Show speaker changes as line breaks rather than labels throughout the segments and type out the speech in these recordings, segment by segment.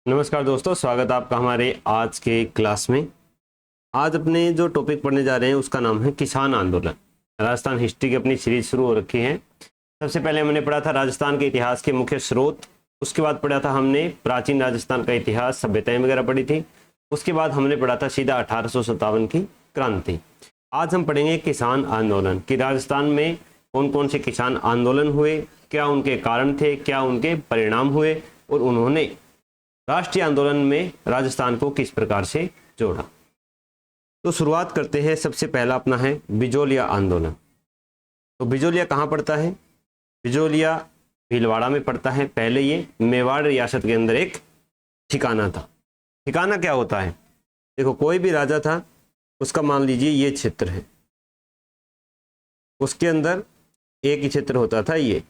नमस्कार दोस्तों, स्वागत है आपका हमारे आज के क्लास में। आज अपने जो टॉपिक पढ़ने जा रहे हैं उसका नाम है किसान आंदोलन। राजस्थान हिस्ट्री की अपनी सीरीज शुरू हो रखी है। सबसे पहले हमने पढ़ा था राजस्थान के इतिहास के मुख्य स्रोत, उसके बाद पढ़ा था हमने प्राचीन राजस्थान का इतिहास, सभ्यताएं वगैरह पढ़ी थी। उसके बाद हमने पढ़ा था सीधा 1857 की क्रांति। आज हम पढ़ेंगे किसान आंदोलन कि राजस्थान में कौन कौन से किसान आंदोलन हुए, क्या उनके कारण थे, क्या उनके परिणाम हुए और उन्होंने राष्ट्रीय आंदोलन में राजस्थान को किस प्रकार से जोड़ा। तो शुरुआत करते हैं। सबसे पहला अपना है बिजोलिया आंदोलन। तो बिजोलिया कहाँ पड़ता है? बिजोलिया भीलवाड़ा में पड़ता है। पहले ये मेवाड़ रियासत के अंदर एक ठिकाना था। ठिकाना क्या होता है? देखो, कोई भी राजा था, उसका मान लीजिए ये क्षेत्र है, उसके अंदर एक ही क्षेत्र होता था ये।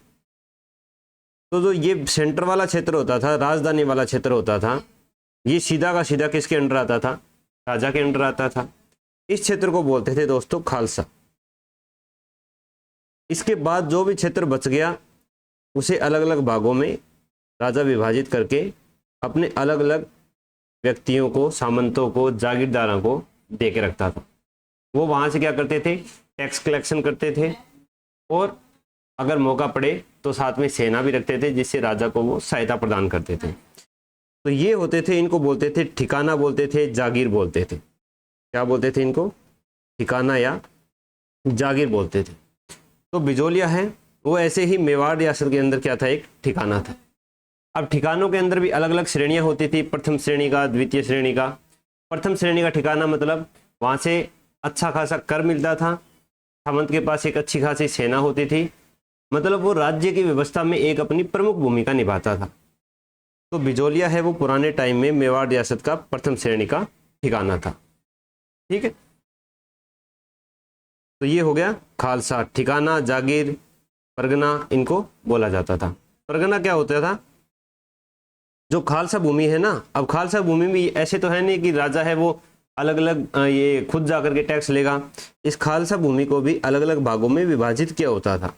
तो जो ये सेंटर वाला क्षेत्र होता था, राजधानी वाला क्षेत्र होता था, ये सीधा का सीधा किसके अंडर आता था? राजा के अंडर आता था। इस क्षेत्र को बोलते थे दोस्तों खालसा। इसके बाद जो भी क्षेत्र बच गया उसे अलग अलग भागों में राजा विभाजित करके अपने अलग अलग व्यक्तियों को, सामंतों को, जागीरदारों को दे के रखता था। वो वहां से क्या करते थे? टैक्स कलेक्शन करते थे और अगर मौका पड़े तो साथ में सेना भी रखते थे, जिससे राजा को वो सहायता प्रदान करते थे। तो ये होते थे, इनको बोलते थे ठिकाना बोलते थे, जागीर बोलते थे। क्या बोलते थे इनको? ठिकाना या जागीर बोलते थे। तो बिजोलिया है वो ऐसे ही मेवाड़ रियासत के अंदर क्या था? एक ठिकाना था। अब ठिकानों के अंदर भी अलग अलग श्रेणियां होती थी, प्रथम श्रेणी का, द्वितीय श्रेणी का। प्रथम श्रेणी का ठिकाना मतलब वहां से अच्छा खासा कर मिलता था, सामंत के पास एक अच्छी खासी सेना होती थी, मतलब वो राज्य की व्यवस्था में एक अपनी प्रमुख भूमिका निभाता था। तो बिजोलिया है वो पुराने टाइम में मेवाड़ रियासत का प्रथम श्रेणी का ठिकाना था। ठीक है, तो ये हो गया खालसा। ठिकाना, जागीर, परगना, इनको बोला जाता था। परगना क्या होता था? जो खालसा भूमि है ना, अब खालसा भूमि में ऐसे तो है नहीं कि राजा है वो अलग अलग ये खुद जाकर के टैक्स लेगा। इस खालसा भूमि को भी अलग अलग भागों में विभाजित किया होता था।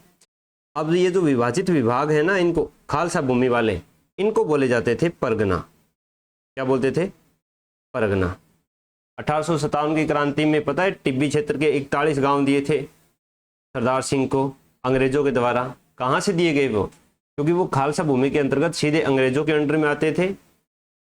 अब ये जो विभाजित विभाग है ना, इनको खालसा भूमि वाले, इनको बोले जाते थे परगना। क्या बोलते थे? परगना। 1857 की क्रांति में पता है टिब्बी क्षेत्र के 41 गांव दिए थे सरदार सिंह को अंग्रेजों के द्वारा। कहाँ से दिए गए वो? क्योंकि वो खालसा भूमि के अंतर्गत सीधे अंग्रेजों के अंडर में आते थे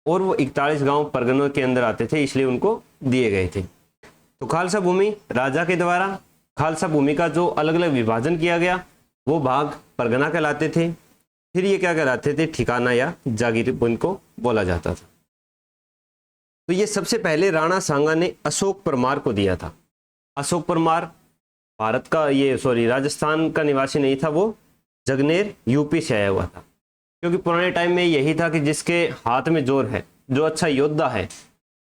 और वो 41 गांव परगनों के अंदर आते थे, इसलिए उनको दिए गए थे। तो खालसा भूमि राजा के द्वारा, खालसा भूमि का जो अलग अलग विभाजन किया गया वो भाग परगना कहलाते थे। फिर ये क्या कहलाते थे? ठिकाना या जागीर इनको बोला जाता था। तो ये सबसे पहले राणा सांगा ने अशोक परमार को दिया था। अशोक परमार भारत का राजस्थान का निवासी नहीं था, वो जगनेर यूपी से आया हुआ था। क्योंकि पुराने टाइम में यही था कि जिसके हाथ में जोर है, जो अच्छा योद्धा है,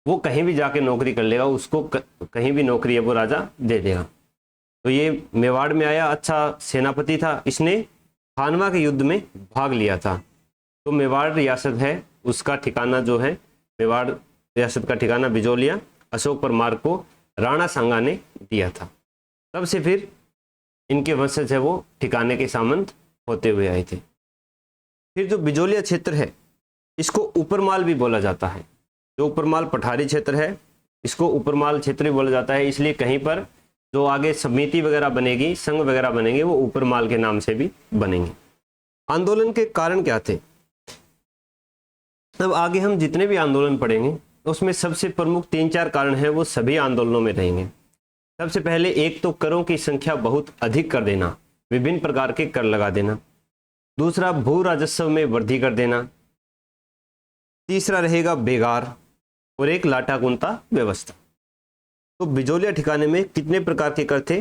वो कहीं भी जाके नौकरी कर लेगा, उसको कहीं भी नौकरी है वो राजा दे देगा। तो ये मेवाड़ में आया, अच्छा सेनापति था, इसने खानवा के युद्ध में भाग लिया था। तो मेवाड़ रियासत है उसका ठिकाना जो है, मेवाड़ रियासत का ठिकाना बिजोलिया, अशोक परमार को राणा सांगा ने दिया था। तब से फिर इनके वंशज है वो ठिकाने के सामंत होते हुए आए थे। फिर जो बिजोलिया क्षेत्र है इसको ऊपरमाल भी बोला जाता है। जो ऊपरमाल पठारी क्षेत्र है इसको ऊपरमाल क्षेत्र भी बोला जाता है, इसलिए कहीं पर जो आगे समिति वगैरह बनेगी, संघ वगैरह बनेंगे, वो ऊपरमाल के नाम से भी बनेंगे। आंदोलन के कारण क्या थे? अब आगे हम जितने भी आंदोलन पढ़ेंगे उसमें सबसे प्रमुख 3-4 कारण हैं, वो सभी आंदोलनों में रहेंगे। सबसे पहले एक तो करों की संख्या बहुत अधिक कर देना, विभिन्न प्रकार के कर लगा देना। दूसरा भू राजस्व में वृद्धि कर देना। तीसरा रहेगा बेगार और एक लाटाकुंता व्यवस्था। तो बिजोलिया ठिकाने में कितने प्रकार के कर थे?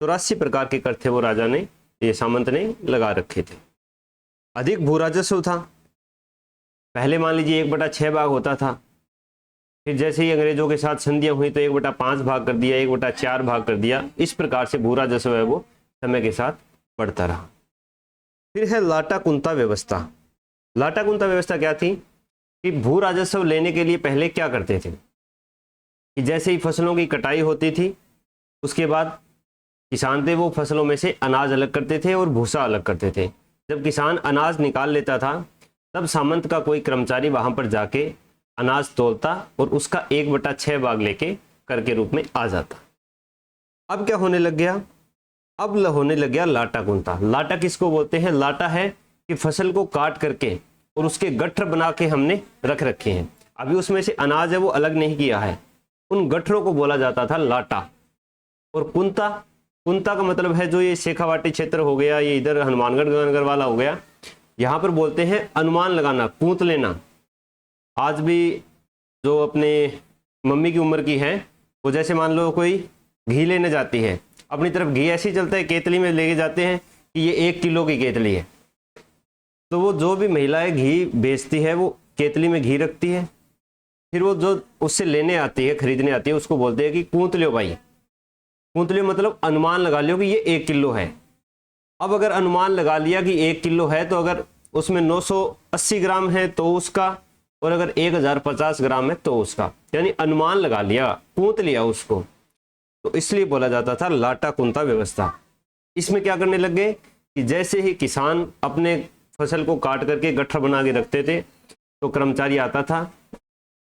84 प्रकार के कर थे वो राजा ने, ये सामंत ने लगा रखे थे। अधिक भू राजस्व था। पहले मान लीजिए 1/6 भाग होता था, फिर जैसे ही अंग्रेजों के साथ संधियां हुई तो 1/5 भाग कर दिया, 1/4 भाग कर दिया। इस प्रकार से भू राजस्व है वो समय के साथ बढ़ता रहा। फिर है लाटाकुंता व्यवस्था। लाटाकुंता व्यवस्था क्या थी कि भू राजस्व लेने के लिए पहले क्या करते थे कि जैसे ही फसलों की कटाई होती थी उसके बाद किसान थे वो फसलों में से अनाज अलग करते थे और भूसा अलग करते थे। जब किसान अनाज निकाल लेता था तब सामंत का कोई कर्मचारी वहां पर जाके अनाज तोलता और उसका 1/6 भाग लेके कर के रूप में आ जाता। अब क्या होने लग गया, अब होने लग गया लाटा कुंता। लाटा किसको बोलते हैं? लाटा है कि फसल को काट करके और उसके गट्ठर बना के हमने रख रखे हैं, अभी उसमें से अनाज है वो अलग नहीं किया है, उन गट्ठरों को बोला जाता था लाटा। और कुंता, कुंता का मतलब है जो ये शेखावाटी क्षेत्र हो गया, ये इधर हनुमानगढ़ गंगानगर वाला हो गया, यहाँ पर बोलते हैं अनुमान लगाना, कूंत लेना। आज भी जो अपने मम्मी की उम्र की है वो जैसे मान लो कोई घी लेने जाती है, अपनी तरफ घी ऐसे ही चलता है, केतली में लेके जाते हैं कि ये 1 किलो की केतली है, तो वो जो भी महिलाएं घी बेचती है वो केतली में घी रखती है, फिर वो जो उससे लेने आती है, खरीदने आती है, उसको बोलते हैं कि कूंत लो भाई। कूंत लो मतलब अनुमान लगा लो कि ये 1 किलो है। अब अगर अनुमान लगा लिया कि 1 किलो है, तो अगर उसमें 980 ग्राम है तो उसका, और अगर 1050 ग्राम है तो उसका, यानी अनुमान लगा लिया, कूंत लिया उसको, तो इसलिए बोला जाता था लाटा कुंता व्यवस्था। इसमें क्या करने लग गए कि जैसे ही किसान अपने फसल को काट करके गट्ठर बना के रखते थे, तो कर्मचारी आता था,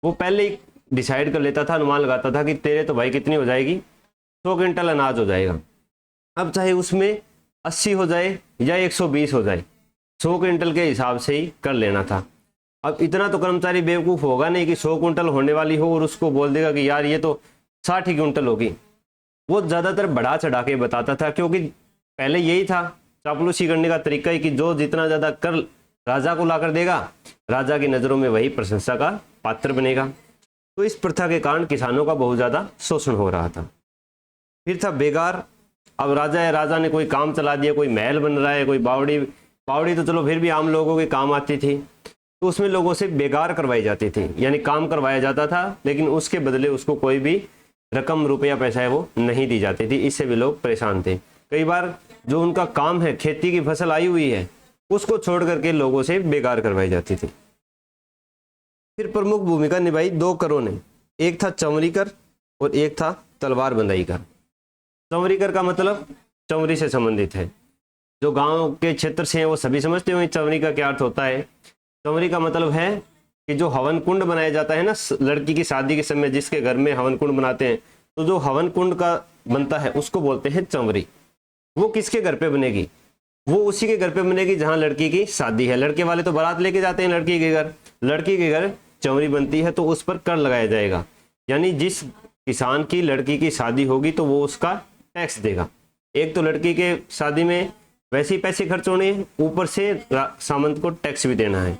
वो पहले ही डिसाइड कर लेता था, अनुमान लगाता था कि तेरे तो भाई कितनी हो जाएगी, 100 क्विंटल अनाज हो जाएगा। अब चाहे उसमें 80 हो जाए या 120 हो जाए, 100 क्विंटल के हिसाब से ही कर लेना था। अब इतना तो कर्मचारी बेवकूफ़ होगा नहीं कि 100 क्विंटल होने वाली हो और उसको बोल देगा कि यार ये तो 60 क्विंटल होगी। वो ज़्यादातर बढ़ा चढ़ा के बताता था, क्योंकि पहले यही था चापलूसी करने का तरीका ही कि जो जितना ज़्यादा कर राजा को ला कर देगा, राजा की नज़रों में वही प्रशंसा का पात्र बनेगा। तो इस प्रथा के कारण किसानों का बहुत ज़्यादा शोषण हो रहा था। फिर था बेगार। अब राजा है, राजा ने कोई काम चला दिया, कोई महल बन रहा है, कोई बावड़ी, बावड़ी तो चलो फिर भी आम लोगों के काम आती थी, तो उसमें लोगों से बेगार करवाई जाती थी, यानी काम करवाया जाता था लेकिन उसके बदले उसको कोई भी रकम, रुपया, पैसा है वो नहीं दी जाती थी। इससे भी लोग परेशान थे। कई बार जो उनका काम है, खेती की फसल आई हुई है, उसको छोड़ करके लोगों से बेगार करवाई जाती थी। फिर प्रमुख भूमिका निभाई 2 करों ने, एक था चंवरी कर और एक था तलवार बंधाई कर। चंवरी कर का मतलब चंवरी से संबंधित है, जो गांव के क्षेत्र से हैं वो सभी समझते हो चंवरी का क्या अर्थ होता है। चंवरी का मतलब है कि जो हवन कुंड बनाया जाता है ना लड़की की शादी के समय, जिसके घर में हवन कुंड बनाते हैं, तो जो हवन कुंड का बनता है उसको बोलते हैं चंवरी। वो किसके घर पे बनेगी? वो उसी के घर पे बनेगी जहां लड़की की शादी है। लड़के वाले तो बारात लेके जाते हैं लड़की के घर, लड़की के घर चंवरी बनती है तो उस पर कर लगाया जाएगा, यानी जिस किसान की लड़की की शादी होगी तो वो उसका टैक्स देगा। एक तो लड़की के शादी में वैसे ही पैसे खर्च होने हैं, ऊपर से सामंत को टैक्स भी देना है।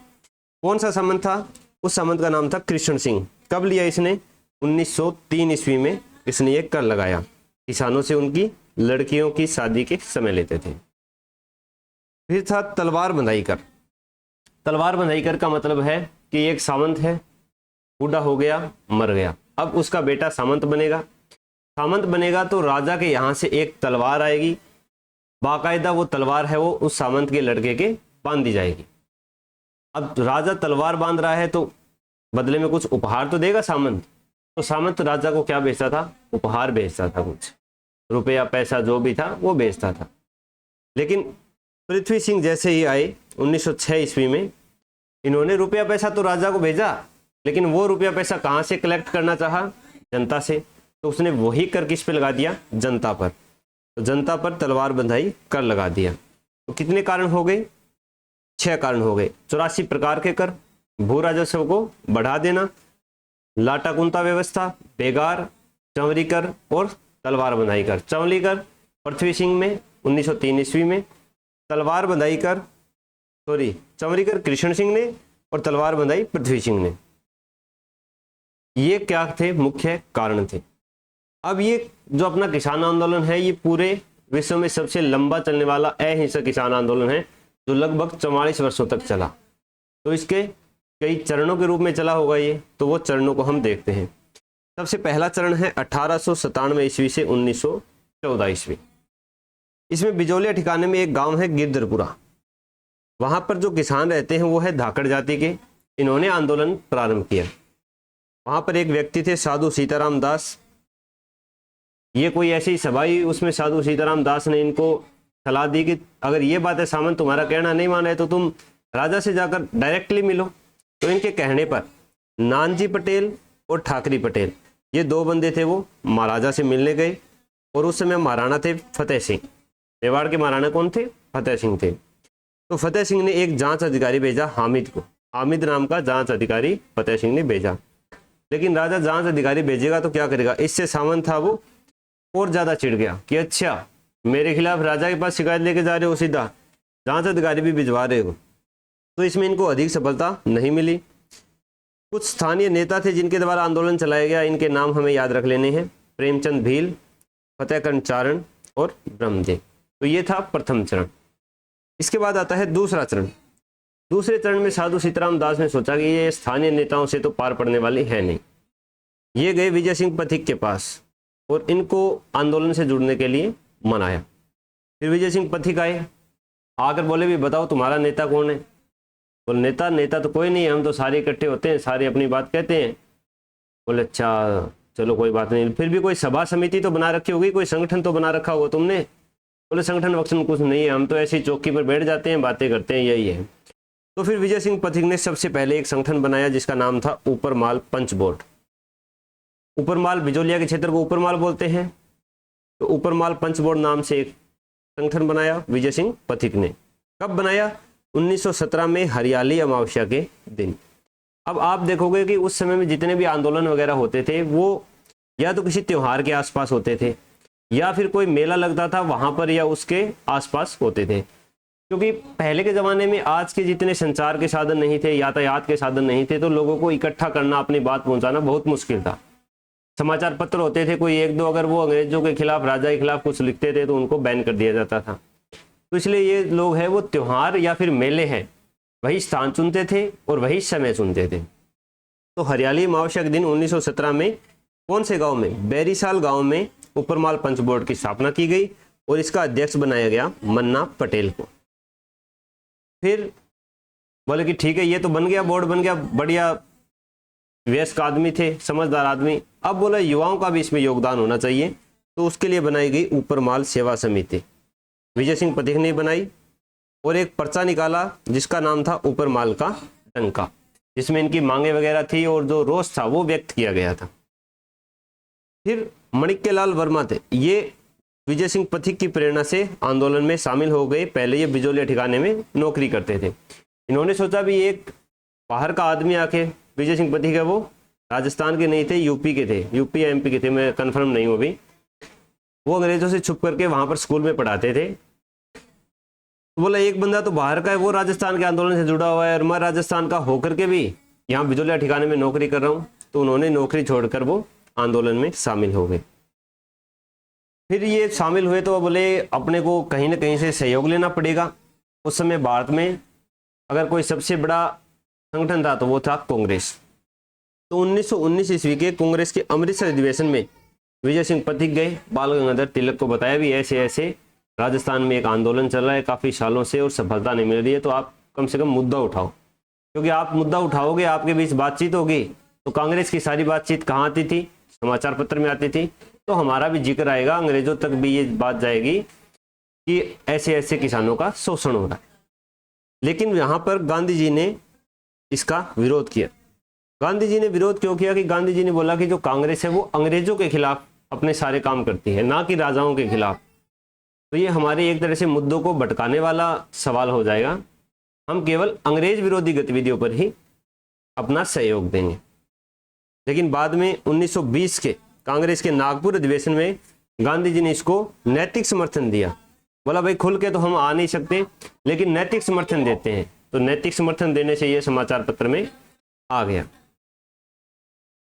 कौन सा सामंत था? उस सामंत का नाम था कृष्ण सिंह। कब लिया इसने? 1903 ईस्वी में इसने ये कर लगाया। किसानों से उनकी लड़कियों की शादी के समय लेते थे। फिर था तलवार बंधाई कर। तलवार बंधाई कर का मतलब है कि एक सामंत है, बूढ़ा हो गया, मर गया, अब उसका बेटा सामंत बनेगा। सामंत बनेगा तो राजा के यहाँ से एक तलवार आएगी, बाकायदा वो तलवार है वो उस सामंत के लड़के के बांध दी जाएगी। अब राजा तलवार बांध रहा है तो बदले में कुछ उपहार तो देगा सामंत, तो सामंत राजा को क्या बेचता था? उपहार बेचता था, कुछ रुपया पैसा जो भी था वो बेचता था। लेकिन पृथ्वी सिंह जैसे ही आए 1906 ईस्वी में, इन्होंने रुपया पैसा तो राजा को भेजा, लेकिन वो रुपया पैसा कहाँ से कलेक्ट करना चाहा? जनता से। तो उसने वही कर किस पे लगा दिया? जनता पर। तो जनता पर तलवार बंधाई कर लगा दिया। तो कितने कारण हो गए? 6 कारण हो गए। 84 प्रकार के कर, भू राजस्व को बढ़ा देना, लाटा कुंता व्यवस्था, बेगार, चंवरी कर और तलवार बंधाई कर। चंवरी कर पृथ्वी सिंह में 1903 ईस्वी में, तलवार बंधाई कर चंवरी कर कृष्ण सिंह ने और तलवार बंधाई पृथ्वी सिंह ने। ये क्या थे? मुख्य कारण थे। अब ये जो अपना किसान आंदोलन है, ये पूरे विश्व में सबसे लंबा चलने वाला अहिंसक किसान आंदोलन है, जो लगभग 44 वर्षों तक चला। तो इसके कई चरणों के रूप में चला होगा ये, तो वो चरणों को हम देखते हैं। सबसे पहला चरण है 1897 ईस्वी से 1914 ईस्वी। इसमें बिजौलिया ठिकाने में एक गांव है गिरधरपुरा, वहां पर जो किसान रहते हैं वो है धाकड़ जाति के। इन्होंने आंदोलन प्रारंभ किया। वहां पर एक व्यक्ति थे साधु सीताराम दास। ये कोई ऐसी सभा ही, उसमें साधु सीताराम दास ने इनको सलाह दी कि अगर ये बात है सामंत तुम्हारा कहना नहीं मान रहे तो तुम राजा से जाकर डायरेक्टली मिलो। तो इनके कहने पर नानजी पटेल और ठाकरी पटेल, ये दो बंदे थे, वो महाराजा से मिलने गए और उस समय महाराणा थे फतेह सिंह। मेवाड़ के महाराणा कौन थे? फतेह सिंह थे। तो फतेह सिंह ने एक जांच अधिकारी भेजा हामिद को, हामिद नाम का जांच अधिकारी फतेह सिंह ने भेजा। लेकिन राजा जांच अधिकारी भेजेगा तो क्या करेगा, इससे सामंत था वो और ज्यादा चिढ़ गया कि अच्छा मेरे खिलाफ राजा के पास शिकायत लेके जा रहे हो, सीधा जांच अधिकारी भी भिजवा रहे हो। तो इसमें इनको अधिक सफलता नहीं मिली। कुछ स्थानीय नेता थे जिनके द्वारा आंदोलन चलाया गया, इनके नाम हमें याद रख लेने हैं, प्रेमचंद भील, फतेहकरण चारण और ब्रह्मदेव। तो ये था प्रथम चरण। इसके बाद आता है दूसरा चरण। दूसरे चरण में साधु सीताराम दास ने सोचा कि ये स्थानीय नेताओं से तो पार पड़ने वाली है नहीं। ये गए विजय सिंह पथिक के पास और इनको आंदोलन से जुड़ने के लिए मनाया। फिर विजय सिंह पथिक आए, आकर बोले भी बताओ तुम्हारा नेता कौन है? बोले नेता तो कोई नहीं है, हम तो सारे इकट्ठे होते हैं, सारे अपनी बात कहते हैं। बोले अच्छा चलो कोई बात नहीं, फिर भी कोई सभा समिति तो बना रखी होगी, कोई संगठन तो बना रखा होगा तुमने? बोले संगठन वक्सन कुछ नहीं है, हम तो ऐसी चौकी पर बैठ जाते हैं, बातें करते हैं, यही है। तो फिर विजय सिंह पथिक ने सबसे पहले एक संगठन बनाया जिसका नाम था ऊपरमाल पंच बोर्ड। ऊपरमाल, बिजोलिया के क्षेत्र को ऊपरमाल बोलते हैं, तो ऊपरमाल पंच बोर्ड नाम से एक संगठन बनाया विजय सिंह पथिक ने। कब बनाया? 1917 में हरियाली अमावस्या के दिन। अब आप देखोगे कि उस समय में जितने भी आंदोलन वगैरह होते थे वो या तो किसी त्योहार के आसपास होते थे या फिर कोई मेला लगता था वहां पर या उसके आसपास होते थे, क्योंकि पहले के ज़माने में आज के जितने संचार के साधन नहीं थे, यातायात के साधन नहीं थे, तो लोगों को इकट्ठा करना, अपनी बात पहुंचाना बहुत मुश्किल था। समाचार पत्र होते थे, कोई एक दो अगर वो अंग्रेजों के खिलाफ, राजा के खिलाफ कुछ लिखते थे तो उनको बैन कर दिया जाता था। तो इसलिए ये लोग हैं वो त्योहार या फिर मेले हैं वही स्थान चुनते थे और वही समय चुनते थे। तो हरियाली अमावस्या के दिन 1917 में कौन से गाँव में? बैरीसाल गाँव में ऊपरमाल पंच बोर्ड की स्थापना की गई और इसका अध्यक्ष बनाया गया मन्ना पटेल को। फिर बोले कि ठीक है ये तो बन गया, बोर्ड बन गया, बढ़िया वयस्क आदमी थे, समझदार आदमी। अब बोला युवाओं का भी इसमें योगदान होना चाहिए, तो उसके लिए बनाई गई ऊपरमाल सेवा समिति। विजय सिंह पथिक ने बनाई और एक पर्चा निकाला जिसका नाम था ऊपरमाल का डंका, जिसमें इनकी मांगे वगैरह थी और जो रोष था वो व्यक्त किया गया था। फिर माणिक्यलाल वर्मा थे, ये विजय सिंह पथिक की प्रेरणा से आंदोलन में शामिल हो गए। पहले ये बिजोलिया ठिकाने में नौकरी करते थे। इन्होंने सोचा भी एक बाहर का आदमी आके, विजय सिंह पथिक है वो राजस्थान के नहीं थे, यूपी के थे, यूपी या एमपी के थे, मैं कंफर्म नहीं हूँ अभी। वो अंग्रेजों से छुप करके वहां पर स्कूल में पढ़ाते थे। तो बोला एक बंदा तो बाहर का है, वो राजस्थान के आंदोलन से जुड़ा हुआ है और मैं राजस्थान का होकर के भी यहाँ बिजोलिया ठिकाने में नौकरी कर रहा हूँ। तो उन्होंने नौकरी छोड़कर वो आंदोलन में शामिल हो गए। फिर ये शामिल हुए तो बोले अपने को कहीं ना कहीं से सहयोग लेना पड़ेगा। उस समय भारत में अगर कोई सबसे बड़ा संगठन था तो वो था कांग्रेस। तो 1919 ईस्वी के कांग्रेस के अमृतसर अधिवेशन में विजय सिंह पथिक गए, बाल गंगाधर तिलक को बताया भी ऐसे ऐसे राजस्थान में एक आंदोलन चल रहा है काफ़ी सालों से और सफलता नहीं मिल रही है, तो आप कम से कम मुद्दा उठाओ, क्योंकि आप मुद्दा उठाओगे आपके बीच बातचीत होगी। तो कांग्रेस की सारी बातचीत कहाँ आती थी? समाचार पत्र में आती थी। तो हमारा भी जिक्र आएगा, अंग्रेजों तक भी ये बात जाएगी कि ऐसे ऐसे किसानों का शोषण हो रहा है। लेकिन यहाँ पर गांधी जी ने इसका विरोध किया। गांधी जी ने विरोध क्यों किया? कि गांधी जी ने बोला कि जो कांग्रेस है वो अंग्रेजों के खिलाफ अपने सारे काम करती है, ना कि राजाओं के खिलाफ। तो ये हमारे एक तरह से मुद्दों को भटकाने वाला सवाल हो जाएगा। हम केवल अंग्रेज विरोधी गतिविधियों पर ही अपना सहयोग देंगे। लेकिन बाद में 1920 के कांग्रेस के नागपुर अधिवेशन में गांधी जी ने इसको नैतिक समर्थन दिया। बोला भाई खुल के तो हम आ नहीं सकते, लेकिन नैतिक समर्थन देते हैं। तो नैतिक समर्थन देने से ये समाचार पत्र में आ गया।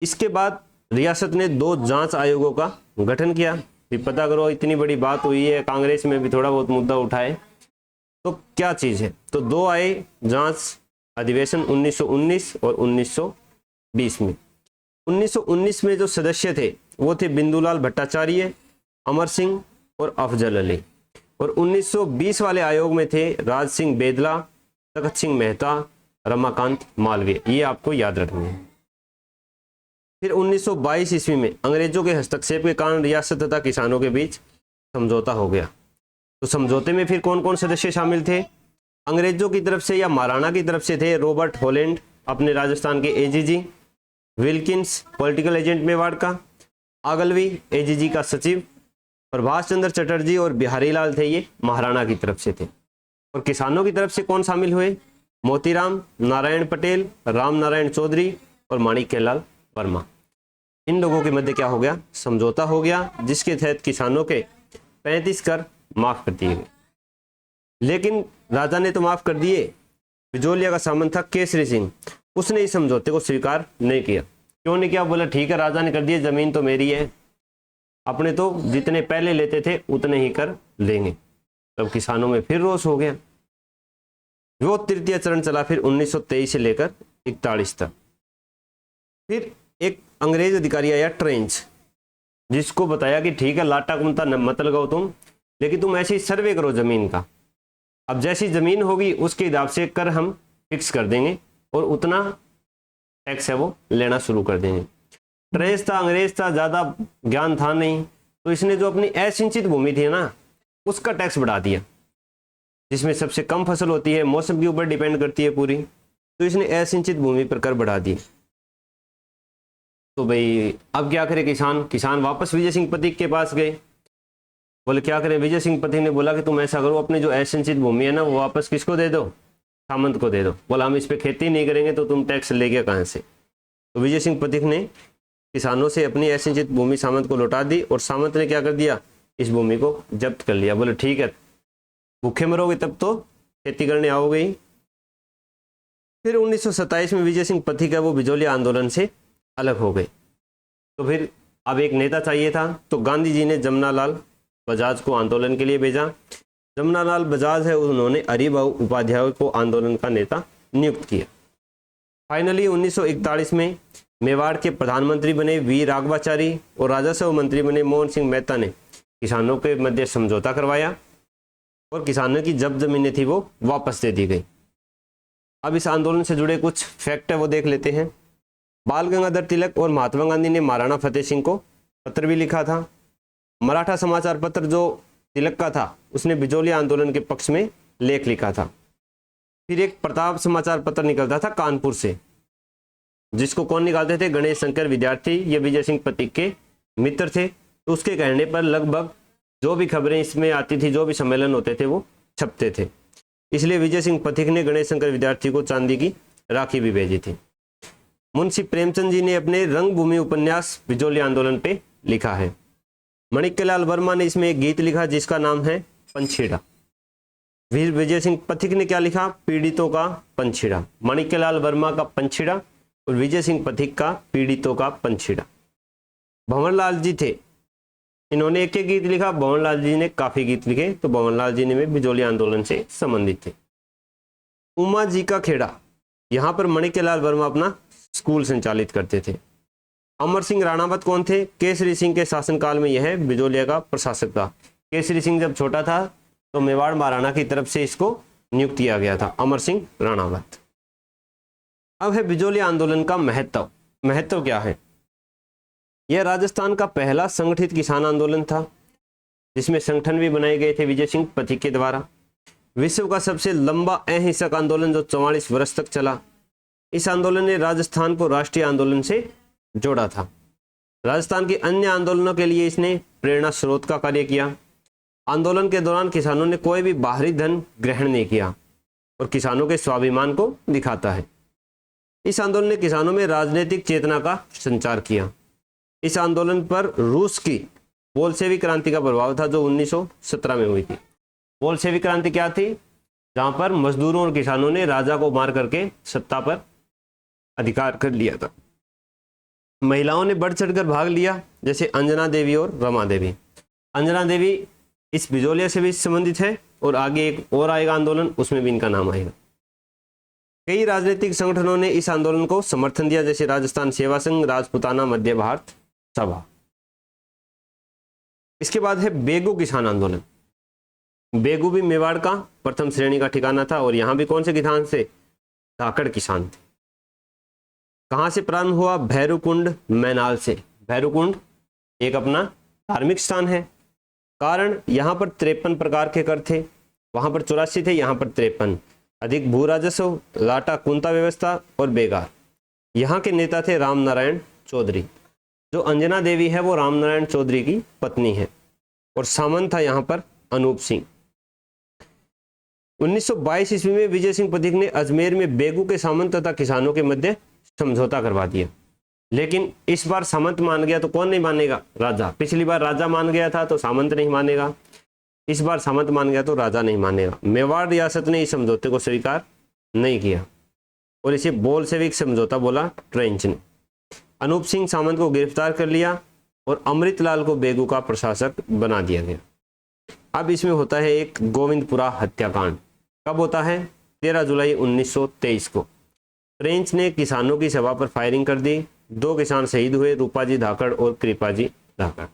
इसके बाद रियासत ने 2 जांच आयोगों का गठन किया। फिर पता करो इतनी बड़ी बात हुई है, कांग्रेस में भी थोड़ा बहुत मुद्दा उठाए, तो क्या चीज़ है? तो 2 आए जांच अधिवेशन 1919 और 1920 में। 1919 में जो सदस्य थे वो थे बिंदुलाल भट्टाचार्य, अमर सिंह और अफजल अली। और 1920 वाले आयोग में थे राज सिंह बेदला, तखत सिंह मेहता, रमाकांत मालवीय। ये आपको याद रखने हैं। फिर 1922 ईस्वी में अंग्रेजों के हस्तक्षेप के कारण रियासत तथा किसानों के बीच समझौता हो गया। तो समझौते में फिर कौन कौन सदस्य शामिल थे? अंग्रेजों की तरफ से या महाराणा की तरफ से थे रॉबर्ट हॉलैंड, अपने राजस्थान के AGG, Wilkins political agent Mewar का, आगलवी एजीजी का सचिव, प्रभाष चंद्र चटर्जी और बिहारी लाल थे ये महाराणा की तरफ से थे। और किसानों की तरफ से कौन शामिल हुए? मोतीराम, नारायण पटेल, राम नारायण चौधरी और माणिक्यलाल वर्मा। इन लोगों के मध्य क्या हो गया? समझौता हो गया, जिसके तहत किसानों के 35 कर माफ कर दिए गए। लेकिन राजा ने तो माफ कर दिए, बिजोलिया का सामंत था केसरी सिंह, उसने इस समझौते को स्वीकार नहीं किया। क्यों नहीं किया? बोला ठीक है, राजा ने कर दिया, जमीन तो मेरी है, अपने तो जितने पहले लेते थे उतने ही कर लेंगे। तब किसानों में फिर रोष हो गया। वो तृतीय चरण चला फिर 1923 से लेकर 41 तक। फिर एक अंग्रेज अधिकारी आया ट्रेंच, जिसको बताया कि ठीक है लाटा कुमता मत लगाओ तुम, लेकिन तुम ऐसे ही सर्वे करो जमीन का। अब जैसी जमीन होगी उसके हिसाब से कर हम फिक्स कर देंगे और उतना टैक्स है वो लेना शुरू कर देंगे। ट्रेंच था, अंग्रेज था, ज्यादा ज्ञान था नहीं, तो इसने जो अपनी असिंचित भूमि थी ना उसका टैक्स बढ़ा दिया, जिसमें सबसे कम फसल होती है, मौसम के ऊपर डिपेंड करती है पूरी, तो इसने असिंचित भूमि पर कर बढ़ा दिए। तो भाई अब क्या करे किसान वापस विजय सिंह पथिक के पास गए, बोले क्या करें? विजय सिंह पथिक ने बोला कि तुम ऐसा करो, अपने जो असिंचित भूमि है ना वो वापस किसको दे दो? सामंत को दे दो। बोला हम इस पे खेती नहीं करेंगे तो तुम टैक्स ले गया कहाँ से? तो विजय सिंह पथिक ने किसानों से अपनी असिंचित भूमि सामंत को लौटा दी, और सामंत ने क्या कर दिया? इस भूमि को जब्त कर लिया। बोले ठीक है, भूखे मरोगे तब तो खेती करने आओगे ही। फिर 1927 में विजय सिंह पथिक है वो बिजोलिया आंदोलन से अलग हो गए। तो फिर अब एक नेता चाहिए था, तो गांधी जी ने जमनालाल बजाज को आंदोलन के लिए भेजा। जमनालाल बजाज है उन्होंने हरिभाऊ उपाध्याय को आंदोलन का नेता नियुक्त किया। फाइनली 1941 में मेवाड़ के प्रधानमंत्री बने वी राघवाचारी और राजस्व मंत्री बने मोहन सिंह मेहता ने किसानों के मध्य समझौता करवाया और किसानों की जब जमीनें थी वो वापस दे दी गई। अब इस आंदोलन से जुड़े कुछ फैक्ट है वो देख लेते हैं। बाल गंगाधर तिलक और महात्मा गांधी ने महाराणा फतेह सिंह को पत्र भी लिखा था। मराठा समाचार पत्र जो तिलक का था उसने बिजोलिया आंदोलन के पक्ष में लेख लिखा था। फिर एक प्रताप समाचार पत्र निकलता था कानपुर से, जिसको कौन निकालते थे? गणेश शंकर विद्यार्थी, ये विजय सिंह पथिक के मित्र थे। तो उसके कहने पर लगभग जो भी खबरें इसमें आती थी, जो भी सम्मेलन होते थे वो छपते थे। इसलिए विजय सिंह पथिक ने गणेश शंकर विद्यार्थी को चांदी की राखी भी भेजी थी। मुंशी प्रेमचंद जी ने अपने रंगभूमि उपन्यास बिजोलिया आंदोलन पे लिखा है। माणिक्यलाल वर्मा ने इसमें एक गीत लिखा जिसका नाम है पंछीड़ा। विजय सिंह पथिक ने क्या लिखा? पीड़ितों का पंछीड़ा। माणिक्यलाल वर्मा का पंछीड़ा और विजय सिंह पथिक का पीड़ितों का पंछीड़ा। भंवरलाल जी थे, इन्होंने एक गीत लिखा, भंवरलाल जी ने काफी गीत लिखे, तो भंवरलाल जी ने भी बिजोलिया आंदोलन से संबंधित थे। उमा जी का खेड़ा, यहाँ पर माणिक्यलाल वर्मा अपना स्कूल संचालित करते थे। अमर सिंह राणावत कौन थे? केसरी सिंह के शासनकाल में यह बिजोलिया का प्रशासक था। केसरी सिंह जब छोटा था तो मेवाड़ महाराणा की तरफ से इसको नियुक्त किया गया था, अमर सिंह राणावत। अब है बिजोलिया आंदोलन का महत्व क्या है? यह राजस्थान का पहला संगठित किसान आंदोलन था, जिसमें संगठन भी बनाए गए थे विजय सिंह पथिक के द्वारा। विश्व का सबसे लंबा अहिंसक आंदोलन जो 44 वर्ष तक चला। इस आंदोलन ने राजस्थान को राष्ट्रीय आंदोलन से जोड़ा था। राजस्थान के अन्य आंदोलनों के लिए इसने प्रेरणा स्रोत का कार्य किया। आंदोलन के दौरान किसानों ने कोई भी बाहरी धन ग्रहण नहीं किया और किसानों के स्वाभिमान को दिखाता है। इस आंदोलन ने किसानों में राजनीतिक चेतना का संचार किया। इस आंदोलन पर रूस की बोल्शेविक क्रांति का प्रभाव था जो 1917 में हुई थी। बोल्शेविक क्रांति क्या थी? जहां पर मजदूरों और किसानों ने राजा को मार करके सत्ता पर अधिकार कर लिया था। महिलाओं ने बढ़ चढ़कर भाग लिया, जैसे अंजना देवी और रमा देवी। अंजना देवी इस बिजोलिया से भी संबंधित है और आगे एक और आएगा आंदोलन, उसमें भी इनका नाम आएगा। कई राजनीतिक संगठनों ने इस आंदोलन को समर्थन दिया, जैसे राजस्थान सेवा संघ, राजपुताना मध्य भारत सभा। इसके बाद है बेगू किसान आंदोलन। बेगू भी मेवाड़ का प्रथम श्रेणी का ठिकाना था और यहां भी कौन से किसान थे? धाकड़ किसान थे। कहां से प्रारंभ हुआ? भैरूकुंड मैनाल से। भैरूकुंड एक अपना धार्मिक स्थान है। कारण यहां पर 53 प्रकार के कर थे, वहां पर 84 थे, यहां पर 53। अधिक भू राजस्व, लाटा कुंता व्यवस्था और बेगार। यहाँ के नेता थे राम नारायण चौधरी। जो अंजना देवी है वो राम नारायण चौधरी की पत्नी है। और सामंत था यहाँ पर अनूप सिंह। 1922 ईस्वी में विजय सिंह पथिक ने अजमेर में बेगू के सामंत तथा किसानों के मध्य समझौता करवा दिया। लेकिन इस बार सामंत मान गया तो कौन नहीं मानेगा? राजा। पिछली बार राजा मान गया था तो सामंत नहीं मानेगा, इस बार सामंत मान गया तो राजा नहीं मानेगा। मेवाड़ रियासत ने इस समझौते को स्वीकार नहीं किया और इसे बोल्शेविक समझौता बोला ट्रेंच ने। अनूप सिंह सामंत को गिरफ्तार कर लिया और अमृतलाल को बेगू का प्रशासक बना दिया गया। अब इसमें होता है एक गोविंदपुरा हत्याकांड। कब होता है? 13 जुलाई 1923 को। ट्रेंच ने किसानों की सभा पर फायरिंग कर दी। 2 किसान शहीद हुए, रूपाजी धाकड़ और कृपाजी धाकड़।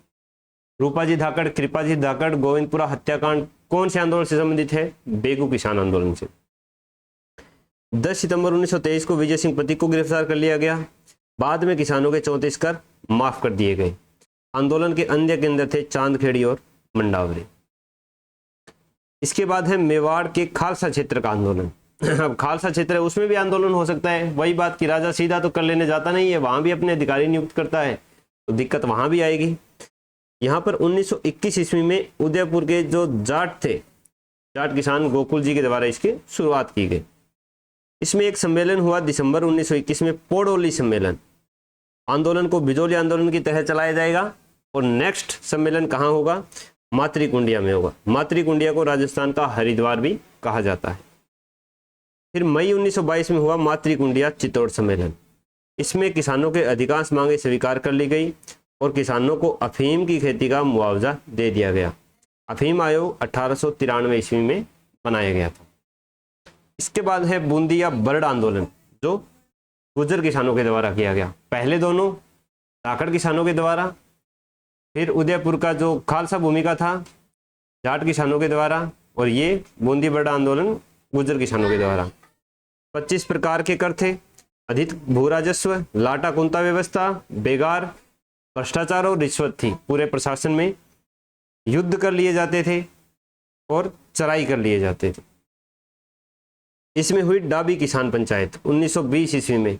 रूपाजी धाकड़, कृपाजी धाकड़। गोविंदपुरा हत्याकांड कौन से आंदोलन से संबंधित है? बेगू किसान आंदोलन से। 10 सितंबर 1923 को विजय सिंह पथिक को गिरफ्तार कर लिया गया। बाद में किसानों के 34 कर माफ कर दिए गए। आंदोलन के अन्य केंद्र थे चांदखेड़ी और मंडावरी। इसके बाद है मेवाड़ के खालसा क्षेत्र का आंदोलन। अब खालसा क्षेत्र है उसमें भी आंदोलन हो सकता है। वही बात कि राजा सीधा तो कर लेने जाता नहीं है, वहां भी अपने अधिकारी नियुक्त करता है तो दिक्कत वहां भी आएगी। यहाँ पर 1921 ईस्वी में उदयपुर के जो जाट थे, जाट किसान गोकुल जी के द्वारा इसकी शुरुआत की गई। इसमें एक सम्मेलन हुआ दिसंबर 1921 में, पोड़ोली सम्मेलन। आंदोलन को बिजोली आंदोलन की तरह चलाया जाएगा और नेक्स्ट सम्मेलन कहाँ होगा? मातृकुंडिया में होगा। मातृकुंडिया को राजस्थान का हरिद्वार भी कहा जाता है। फिर मई 1922 में हुआ मातृकुंडिया चित्तौड़ सम्मेलन। इसमें किसानों के अधिकांश मांगे स्वीकार कर ली गई और किसानों को अफीम की खेती का मुआवजा दे दिया गया। अफीम आयोग 1893 ईस्वी में बनाया गया था। इसके बाद है बूंदिया बर्ड आंदोलन, जो गुर्जर किसानों के द्वारा किया गया। पहले दोनों धाकड़ किसानों के द्वारा, फिर उदयपुर का जो खालसा भूमि का था जाट किसानों के द्वारा, और ये बूंदी बर्ड आंदोलन गुर्जर किसानों के द्वारा। 25 प्रकार के कर थे: अधिक भू राजस्व, लाटा कुंता व्यवस्था, बेगार, भ्रष्टाचार और रिश्वत थी पूरे प्रशासन में। युद्ध कर लिए जाते थे और चराई कर लिए जाते थे। इसमें हुई डाबी किसान पंचायत 1920 ईस्वी में।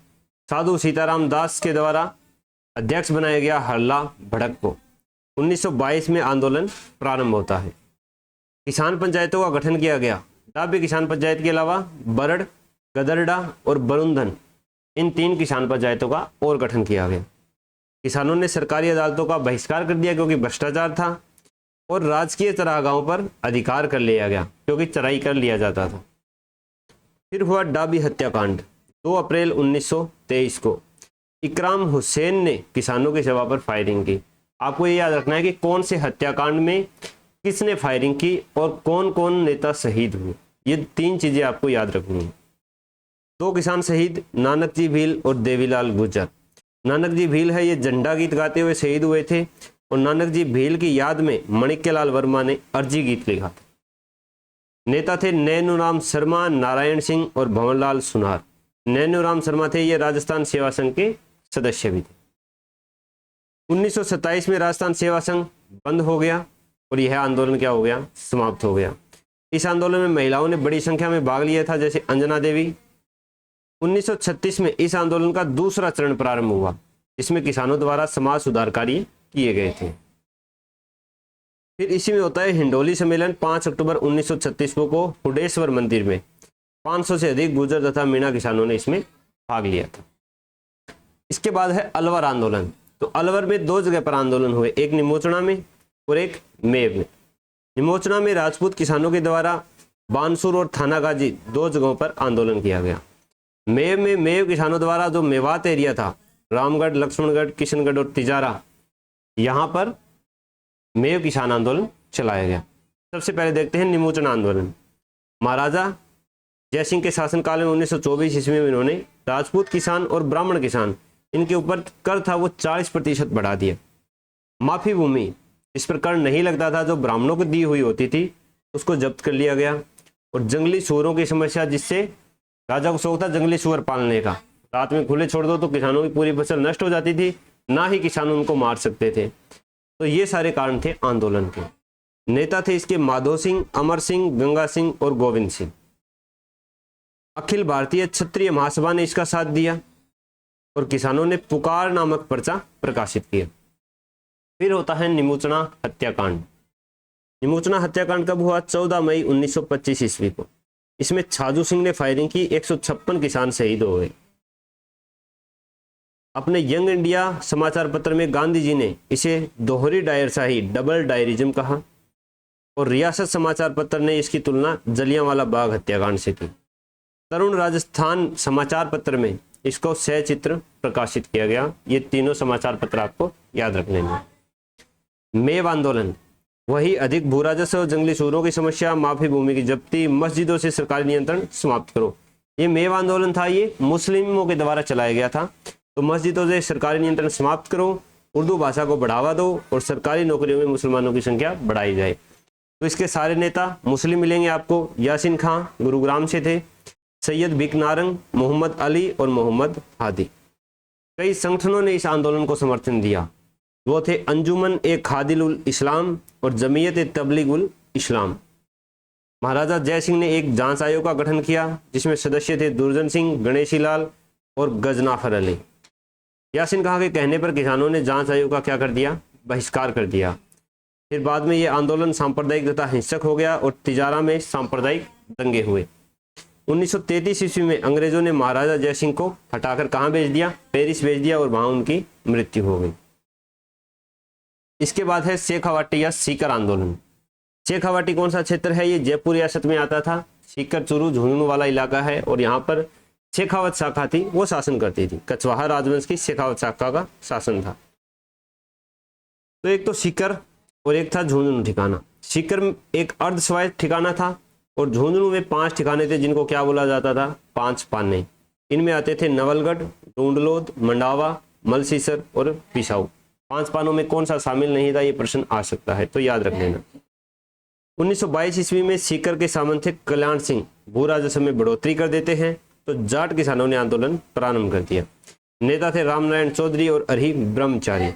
साधु सीताराम दास के द्वारा अध्यक्ष बनाया गया हरला भड़क को। 1922 में आंदोलन प्रारंभ होता है। किसान पंचायतों का गठन किया गया। डाबी किसान पंचायत के अलावा बरड़, गदरडा और बरुंधन, इन 3 किसान पंचायतों का और गठन किया गया। किसानों ने सरकारी अदालतों का बहिष्कार कर दिया क्योंकि भ्रष्टाचार था, और राजकीय चरागाहों पर अधिकार कर लिया गया क्योंकि चराई कर लिया जाता था। फिर हुआ डाबी हत्याकांड 2 अप्रैल 1923 को। इकराम हुसैन ने किसानों की सभा पर फायरिंग की। आपको ये याद रखना है कि कौन से हत्याकांड में किसने फायरिंग की और कौन कौन नेता शहीद हुए। ये 3 चीजें आपको याद रखनी है। 2 किसान शहीद, नानक जी भील और देवीलाल गुर्जर। नानक जी भील है ये झंडा गीत गाते हुए शहीद हुए थे, और नानक जी भील की याद में माणिक्यलाल वर्मा ने अर्जी गीत लिखा था। नेता थे नैनूराम शर्मा, नारायण सिंह और भंवरलाल सुनार। नैनूराम शर्मा थे ये राजस्थान सेवा संघ के सदस्य भी थे। 1927 में राजस्थान सेवा संघ बंद हो गया और यह आंदोलन क्या हो गया? समाप्त हो गया। इस आंदोलन में महिलाओं ने बड़ी संख्या में भाग लिया था, जैसे अंजना देवी। 1936 में इस आंदोलन का दूसरा चरण प्रारंभ हुआ, इसमें किसानों द्वारा समाज सुधार कार्य किए गए थे। फिर इसी में होता है हिंडोली सम्मेलन 5 अक्टूबर 1936 को हुडेश्वर मंदिर में। 500 से अधिक गुर्जर तथा मीणा किसानों ने इसमें भाग लिया था। इसके बाद है अलवर आंदोलन। तो अलवर में 2 जगह पर आंदोलन हुए, एक निमोचना में और एक मेव में। निमोचना में राजपूत किसानों के द्वारा बानसूर और थानागाजी 2 जगहों पर आंदोलन किया गया। मेव में मेव किसानों द्वारा जो मेवात एरिया था, रामगढ़, लक्ष्मणगढ़, किशनगढ़ और तिजारा, यहाँ पर मेव किसान आंदोलन चलाया गया। सबसे पहले देखते हैं निमोचना आंदोलन। महाराजा जयसिंह के शासनकाल में 1924 ईस्वी में इन्होंने राजपूत किसान और ब्राह्मण किसान, इनके ऊपर कर था वो 40% बढ़ा दिया। माफी भूमि, इस पर कर नहीं लगता था, जो ब्राह्मणों को दी हुई होती थी उसको जब्त कर लिया गया। और जंगली सूअरों की समस्या, जिससे राजा को शौक था जंगली सूअर पालने का, रात में खुले छोड़ दो तो किसानों की पूरी फसल नष्ट हो जाती थी, ना ही किसान उनको मार सकते थे। तो ये सारे कारण थे आंदोलन के। नेता थे इसके माधो सिंह, अमर सिंह, गंगा सिंह और गोविंद सिंह। अखिल भारतीय क्षत्रिय महासभा ने इसका साथ दिया और किसानों ने पुकार नामक पर्चा प्रकाशित किया। फिर होता है निमोचना हत्याकांड। निमोचना हत्याकांड कब हुआ? 14 मई 1925 ईस्वी को। इसमें छाजू सिंह ने फायरिंग की, 156 किसान शहीद हो गए। अपने यंग इंडिया समाचार पत्र में गांधी जी ने इसे दोहरी डायरशाही, डबल डायरिज्म कहा, और रियासत समाचार पत्र ने इसकी तुलना जलियांवाला बाग हत्याकांड से की। तरुण राजस्थान समाचार पत्र में इसको सह चित्र प्रकाशित किया गया। ये तीनों समाचार पत्र आपको याद रख लेना। मेव आंदोलन, वही अधिक भू राजस्व और जंगली सूरों की समस्या, माफी भूमि की जब्ती, मस्जिदों से सरकारी नियंत्रण समाप्त करो। ये मेव आंदोलन था, ये मुस्लिमों के द्वारा चलाया गया था। तो मस्जिदों से सरकारी नियंत्रण समाप्त करो, उर्दू भाषा को बढ़ावा दो और सरकारी नौकरियों में मुसलमानों की संख्या बढ़ाई जाए। तो इसके सारे नेता मुस्लिम मिलेंगे आपको। यासीन खां गुरुग्राम से थे, सैयद भिकनारंग, मोहम्मद अली और मोहम्मद हादी। कई संगठनों ने इस आंदोलन को समर्थन दिया। वो थे अंजुमन ए खादिल उल इस्लाम और जमीयत ए तबलीग उल इस्लाम। महाराजा जय सिंह ने एक जांच आयोग का गठन किया जिसमें सदस्य थे दुर्जन सिंह, गणेशी लाल और गजनाफर अली। यासीन खां के कहने पर किसानों ने जांच आयोग का क्या कर दिया? बहिष्कार कर दिया। फिर बाद में ये आंदोलन सांप्रदायिक तथा हिंसक हो गया और तिजारा में सांप्रदायिक दंगे हुए। 1933 ईस्वी में अंग्रेजों ने महाराजा जय सिंह को हटाकर कहाँ भेज दिया? पेरिस भेज दिया और वहां उनकी मृत्यु हो गई। इसके बाद है शेखावाटी या सीकर आंदोलन। शेखावाटी कौन सा क्षेत्र है? ये जयपुर रियासत में आता था। सीकर चुरू झुंझुनू वाला इलाका है और यहाँ पर शेखावत शाखा थी, वो शासन करती थी। कछवाहा राजवंश की शेखावत शाखा का शासन था। तो एक तो सीकर और एक था झुंझुनू ठिकाना। सीकर एक अर्ध स्वायत्त ठिकाना था और झुंझुनू में 5 ठिकाने थे जिनको क्या बोला जाता था? 5 पाने। इनमें आते थे नवलगढ़, डूंडलोद, मंडावा, मलसीसर और पिसाऊ। 5 पानों में कौन सा शामिल नहीं था? ये प्रश्न आ सकता है, तो याद रख लेना। 1922 ईस्वी में सीकर के सामंत थे कल्याण सिंह, भू राजस्व में बढ़ोतरी कर देते हैं, तो जाट किसानों ने आंदोलन प्रारंभ कर दिया। नेता थे रामनारायण चौधरी और अरही ब्रह्मचारी।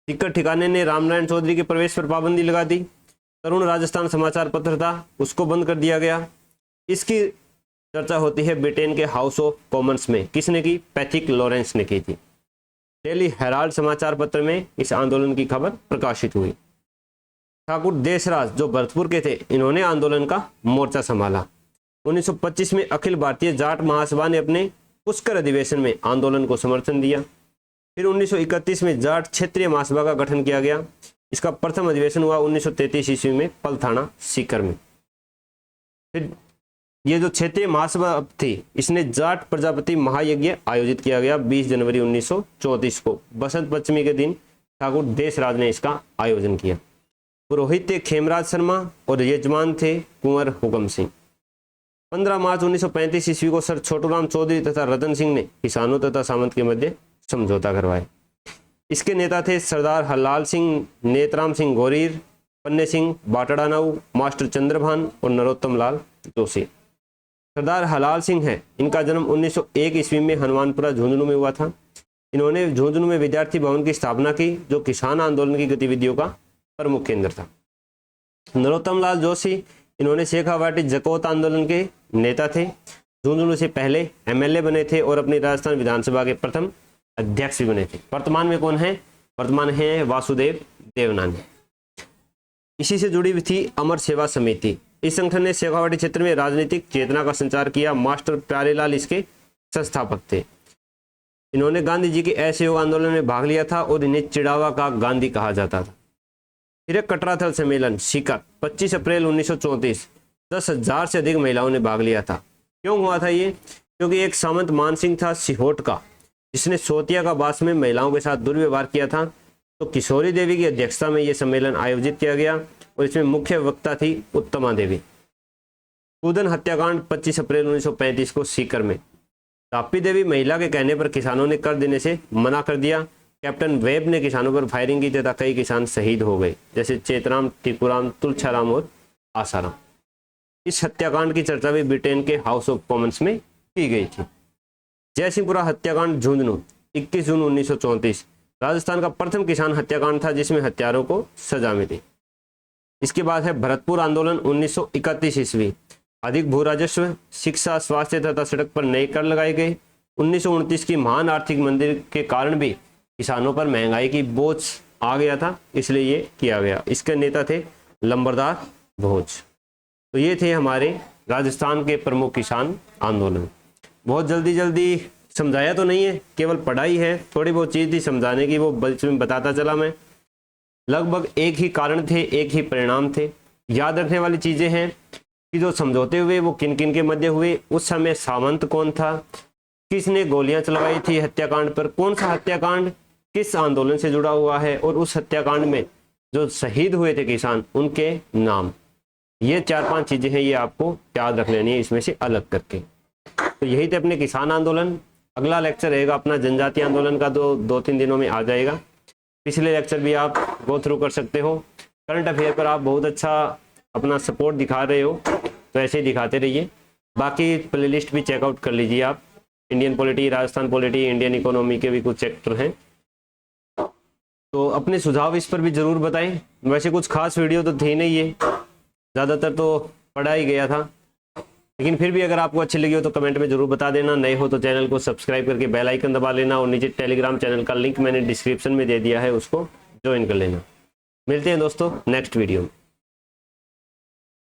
सीकर ठिकाने ने रामनारायण चौधरी के प्रवेश पर पाबंदी लगा दी। तरुण राजस्थान समाचार पत्र था, उसको बंद कर दिया गया। इसकी चर्चा होती है ब्रिटेन के हाउस ऑफ कॉमन्स में। किसने की? पैथिक लॉरेंस ने की थी। डेली हेराल्ड समाचार पत्र में इस आंदोलन की खबर प्रकाशित हुई। ठाकुर देशराज जो भरतपुर के थे, इन्होंने आंदोलन का मोर्चा संभाला। 1925 में अखिल भारतीय जाट महासभा ने अपने पुष्कर अधिवेशन में आंदोलन को समर्थन दिया। फिर 1931 में जाट क्षेत्रीय महासभा का गठन किया गया। इसका प्रथम अधिवेशन हुआ 1933 ईस्वी में पलथाना सीकर में। फिर ये जो क्षेत्रीय महासभा थी, इसने जाट प्रजापति महायज्ञ आयोजित किया गया 20 जनवरी 1934 को। बसंत पंचमी के दिन ठाकुर देशराज ने इसका आयोजन किया। पुरोहित थे खेमराज शर्मा और यजमान थे कुंवर हुकम सिंह। 15 मार्च 1935 ईस्वी को सर छोटूराम चौधरी तथा रतन सिंह ने किसानों तथा सामंत के मध्य समझौता करवाया। इसके नेता थे सरदार हरलाल सिंह, नेतराम सिंह गोरीर, पन्ने सिंह बाटड़ानाऊ, मास्टर चंद्रभान और नरोत्तम लाल जोशी। सरदार हलाल सिंह है, इनका जन्म 1901 ईस्वी में हनुमानपुरा झुंझुनू में हुआ था। इन्होंने झुंझुनू में विद्यार्थी भवन की स्थापना की जो किसान आंदोलन की गतिविधियों का प्रमुख केंद्र था। नरोत्तम लाल जोशी, इन्होंने शेखावाटी जकोत आंदोलन के नेता थे। झुंझुनू से पहले एमएलए बने थे और अपनी राजस्थान विधानसभा के प्रथम अध्यक्ष भी बने थे। वर्तमान में कौन है? वर्तमान है वासुदेव देवनानी। इसी से जुड़ी हुई थी अमर सेवा समिति। इस संगठन ने शेखावाटी क्षेत्र में राजनीतिक चेतना का संचार किया। मास्टर प्यारेलाल इसके संस्थापक थे। इन्होंने गांधी जी के असहयोग आंदोलन में भाग लिया था और इन्हें चिड़ावा का गांधी कहा जाता था। फिर एक कटराथल सम्मेलन सीकर 25 अप्रैल 1934, 10,000 से अधिक महिलाओं ने भाग लिया था। क्यों हुआ था ये? क्योंकि एक सामंत मानसिंह था सिहोट का, जिसने सोतिया का बास में महिलाओं के साथ दुर्व्यवहार किया था। तो किशोरी देवी की अध्यक्षता में यह सम्मेलन आयोजित किया गया और इसमें मुख्य वक्ता थी उत्तमा देवी। कूदन हत्याकांड 25 अप्रैल 1935 को सीकर में। तापी देवी महिला के कहने पर किसानों ने कर देने से मना कर दिया। कैप्टन वेब ने किसानों पर फायरिंग की तथा कई किसान शहीद हो गए, जैसे चेतराम, टिकुराम, तुलछाराम और आसाराम। इस हत्याकांड की चर्चा भी ब्रिटेन के हाउस ऑफ कॉमन्स में की गई थी। जयसिंहपुरा हत्याकांड झुंझुनू 21 जून 1934 राजस्थान का प्रथम किसान हत्याकांड था जिसमें हत्यारों को सजा मिली। इसके बाद है भरतपुर आंदोलन 1931 ईस्वी। अधिक भू राजस्व, शिक्षा, स्वास्थ्य तथा सड़क पर नए कर लगाए गए। 1929 की महान आर्थिक मंदी के कारण भी किसानों पर महंगाई की बोझ आ गया था, इसलिए ये किया गया। इसके नेता थे लंबरदार भोज। तो ये थे हमारे राजस्थान के प्रमुख किसान आंदोलन। बहुत जल्दी जल्दी समझाया तो नहीं है, केवल पढ़ाई है, थोड़ी बहुत चीज़ थी समझाने की, वो बीच में बताता चला मैं। लगभग एक ही कारण थे, एक ही परिणाम थे। याद रखने वाली चीज़ें हैं कि जो समझौते हुए वो किन किन के मध्य हुए, उस समय सामंत कौन था, किसने गोलियां चलवाई थी हत्याकांड पर, कौन सा हत्याकांड किस आंदोलन से जुड़ा हुआ है, और उस हत्याकांड में जो शहीद हुए थे किसान उनके नाम। ये 4-5 चीज़ें हैं, ये आपको याद रख लेनी है इसमें से अलग करके। तो यही थे अपने किसान आंदोलन। अगला लेक्चर रहेगा अपना जनजातीय आंदोलन का, 2-3 दिनों में आ जाएगा। पिछले लेक्चर भी आप गो थ्रू कर सकते हो। करंट अफेयर पर आप बहुत अच्छा अपना सपोर्ट दिखा रहे हो, तो ऐसे ही दिखाते रहिए। बाकी प्लेलिस्ट भी चेकआउट कर लीजिए आप, Indian polity, Rajasthan polity, Indian economy के भी कुछ चैप्टर हैं। तो अपने सुझाव इस पर भी ज़रूर बताएं। वैसे कुछ खास वीडियो तो थी नहीं, ये ज़्यादातर तो पढ़ा ही गया था, लेकिन फिर भी अगर आपको अच्छी लगी हो तो कमेंट में जरूर बता देना। नए हो तो चैनल को सब्सक्राइब करके बेल आइकन दबा लेना, और नीचे टेलीग्राम चैनल का लिंक मैंने डिस्क्रिप्शन में दे दिया है, उसको ज्वाइन कर लेना। मिलते हैं दोस्तों नेक्स्ट वीडियो में।